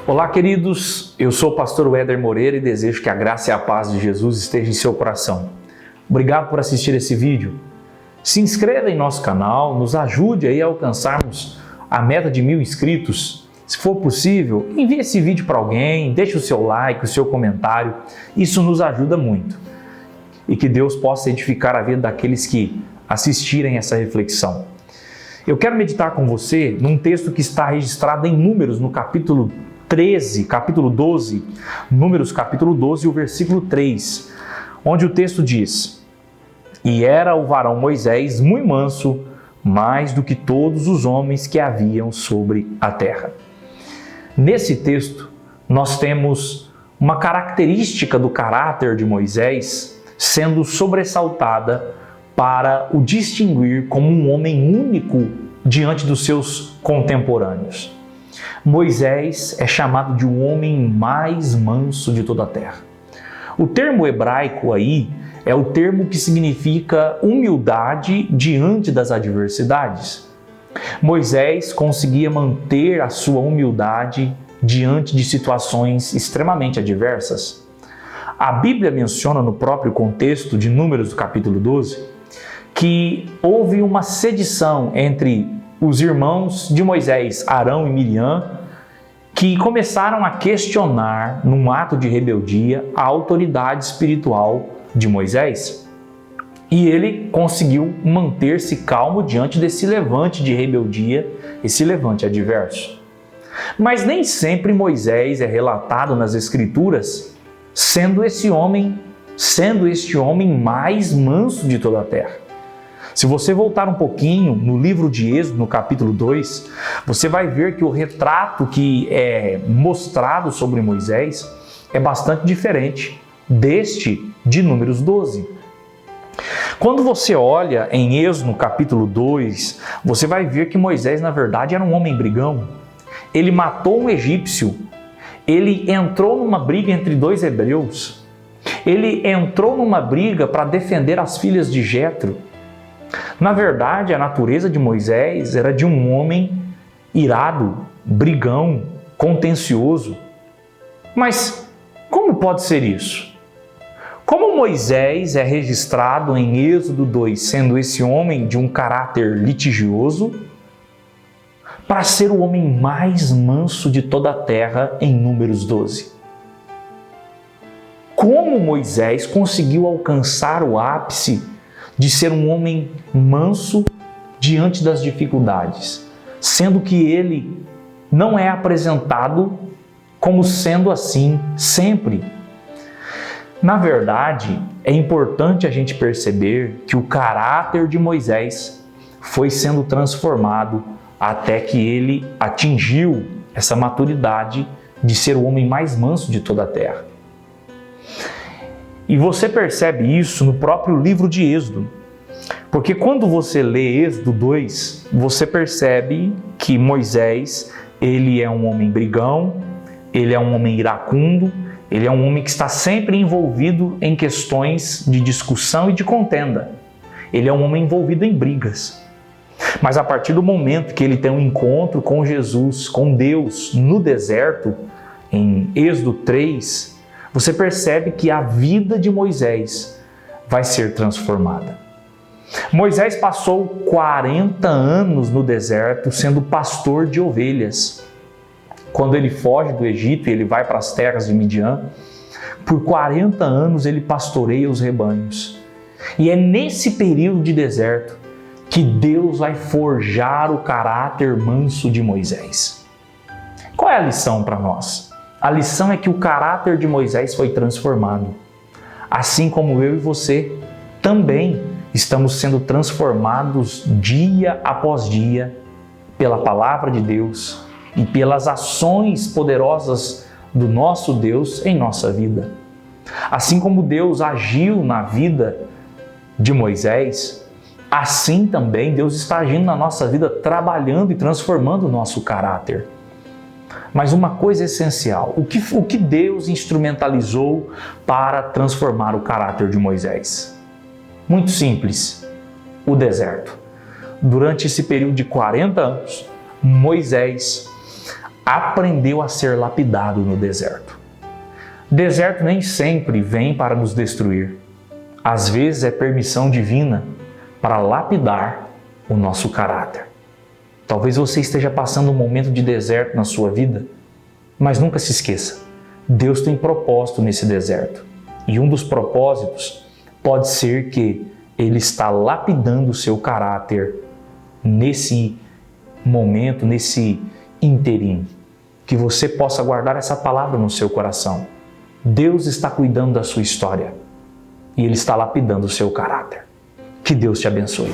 Olá, queridos, eu sou o pastor Éder Moreira e desejo que a graça e a paz de Jesus esteja em seu coração. Obrigado por assistir esse vídeo. Se inscreva em nosso canal, nos ajude aí a alcançarmos a meta de 1000 inscritos. Se for possível, envie esse vídeo para alguém, deixe o seu like, o seu comentário, isso nos ajuda muito. E que Deus possa edificar a vida daqueles que assistirem essa reflexão. Eu quero meditar com você num texto que está registrado em Números, no capítulo 13, capítulo 12, Números capítulo 12, o versículo 3, onde o texto diz: E era o varão Moisés muito manso, mais do que todos os homens que haviam sobre a terra. Nesse texto, nós temos uma característica do caráter de Moisés sendo sobressaltada para o distinguir como um homem único diante dos seus contemporâneos. Moisés é chamado de o homem mais manso de toda a terra. O termo hebraico aí é o termo que significa humildade diante das adversidades. Moisés conseguia manter a sua humildade diante de situações extremamente adversas. A Bíblia menciona no próprio contexto de Números do capítulo 12 que houve uma sedição entre os irmãos de Moisés, Arão e Miriam, que começaram a questionar, num ato de rebeldia, a autoridade espiritual de Moisés. E ele conseguiu manter-se calmo diante desse levante de rebeldia, esse levante adverso. Mas nem sempre Moisés é relatado nas Escrituras sendo este homem mais manso de toda a terra. Se você voltar um pouquinho no livro de Êxodo, no capítulo 2, você vai ver que o retrato que é mostrado sobre Moisés é bastante diferente deste de Números 12. Quando você olha em Êxodo, no capítulo 2, você vai ver que Moisés, na verdade, era um homem brigão. Ele matou um egípcio, ele entrou numa briga entre dois hebreus, ele entrou numa briga para defender as filhas de Jetro. Na verdade, a natureza de Moisés era de um homem irado, brigão, contencioso. Mas como pode ser isso? Como Moisés é registrado em Êxodo 2 sendo esse homem de um caráter litigioso, para ser o homem mais manso de toda a terra em Números 12? Como Moisés conseguiu alcançar o ápice de ser um homem manso diante das dificuldades, sendo que ele não é apresentado como sendo assim sempre? Na verdade, é importante a gente perceber que o caráter de Moisés foi sendo transformado até que ele atingiu essa maturidade de ser o homem mais manso de toda a terra. E você percebe isso no próprio livro de Êxodo. Porque quando você lê Êxodo 2, você percebe que Moisés, ele é um homem brigão, ele é um homem iracundo, ele é um homem que está sempre envolvido em questões de discussão e de contenda. Ele é um homem envolvido em brigas. Mas a partir do momento que ele tem um encontro com Jesus, com Deus, no deserto, em Êxodo 3, você percebe que a vida de Moisés vai ser transformada. Moisés passou 40 anos no deserto sendo pastor de ovelhas. Quando ele foge do Egito e ele vai para as terras de Midian, por 40 anos ele pastoreia os rebanhos. E é nesse período de deserto que Deus vai forjar o caráter manso de Moisés. Qual é a lição para nós? A lição é que o caráter de Moisés foi transformado. Assim como eu e você também estamos sendo transformados dia após dia pela palavra de Deus e pelas ações poderosas do nosso Deus em nossa vida. Assim como Deus agiu na vida de Moisés, assim também Deus está agindo na nossa vida, trabalhando e transformando o nosso caráter. Mas uma coisa essencial, o que Deus instrumentalizou para transformar o caráter de Moisés? Muito simples, o deserto. Durante esse período de 40 anos, Moisés aprendeu a ser lapidado no deserto. Deserto nem sempre vem para nos destruir. Às vezes é permissão divina para lapidar o nosso caráter. Talvez você esteja passando um momento de deserto na sua vida, mas nunca se esqueça, Deus tem propósito nesse deserto. E um dos propósitos pode ser que Ele está lapidando o seu caráter nesse momento, nesse interim. Que você possa guardar essa palavra no seu coração. Deus está cuidando da sua história e Ele está lapidando o seu caráter. Que Deus te abençoe.